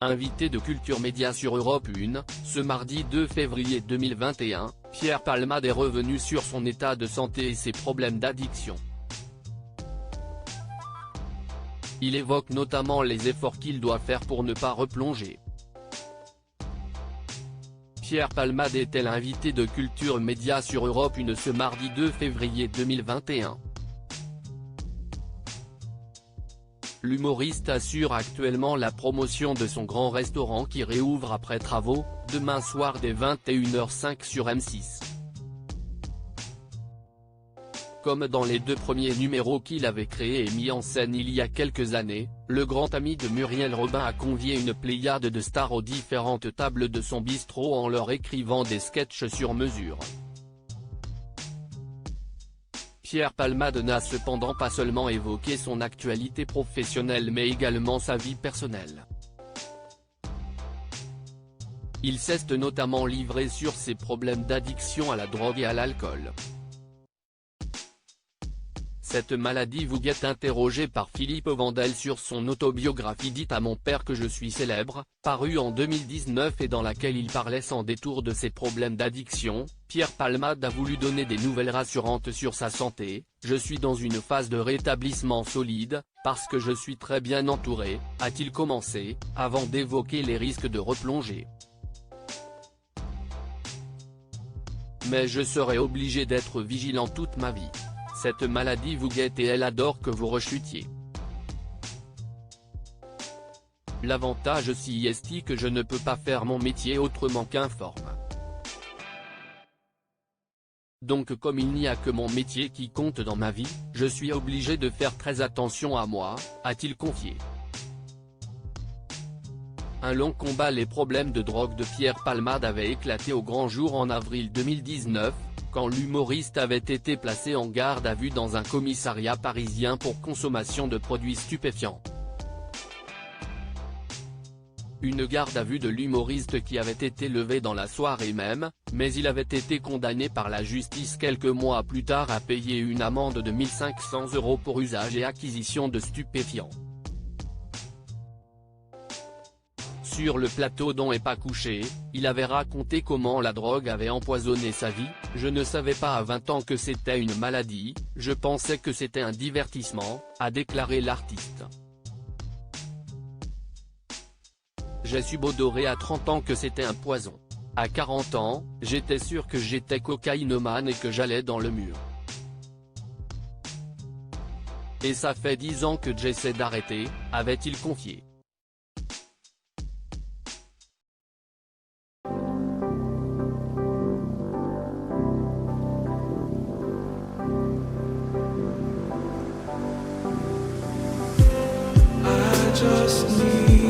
Invité de Culture Média sur Europe 1, ce mardi 2 février 2021, Pierre Palmade est revenu sur son état de santé et ses problèmes d'addiction. Il évoque notamment les efforts qu'il doit faire pour ne pas replonger. Pierre Palmade était l'invité de Culture Média sur Europe 1 ce mardi 2 février 2021. L'humoriste assure actuellement la promotion de son grand restaurant qui réouvre après travaux, demain soir dès 21h05 sur M6. Comme dans les deux premiers numéros qu'il avait créés et mis en scène il y a quelques années, le grand ami de Muriel Robin a convié une pléiade de stars aux différentes tables de son bistrot en leur écrivant des sketchs sur mesure. Pierre Palmade n'a cependant pas seulement évoqué son actualité professionnelle mais également sa vie personnelle. Il s'est notamment livré sur ses problèmes d'addiction à la drogue et à l'alcool. Cette maladie vous est interrogée par Philippe Vandel sur son autobiographie dite « À mon père que je suis célèbre », parue en 2019 et dans laquelle il parlait sans détour de ses problèmes d'addiction. Pierre Palmade a voulu donner des nouvelles rassurantes sur sa santé. « Je suis dans une phase de rétablissement solide, parce que je suis très bien entouré », a-t-il commencé, avant d'évoquer les risques de replonger. Mais je serai obligé d'être vigilant toute ma vie. Cette maladie vous guette et elle adore que vous rechutiez. L'avantage aussi est que je ne peux pas faire mon métier autrement qu'informe. Donc comme il n'y a que mon métier qui compte dans ma vie, je suis obligé de faire très attention à moi, a-t-il confié. Un long combat. Les problèmes de drogue de Pierre Palmade avaient éclaté au grand jour en avril 2019, quand l'humoriste avait été placé en garde à vue dans un commissariat parisien pour consommation de produits stupéfiants. Une garde à vue de l'humoriste qui avait été levée dans la soirée même, mais il avait été condamné par la justice quelques mois plus tard à payer une amende de 1 500 € pour usage et acquisition de stupéfiants. Sur le plateau d'On n'est pas couché, il avait raconté comment la drogue avait empoisonné sa vie. « Je ne savais pas à 20 ans que c'était une maladie, je pensais que c'était un divertissement », a déclaré l'artiste. « J'ai subodoré à 30 ans que c'était un poison. À 40 ans, j'étais sûr que j'étais cocaïnomane et que j'allais dans le mur. Et ça fait 10 ans que j'essaie d'arrêter », avait-il confié. Just need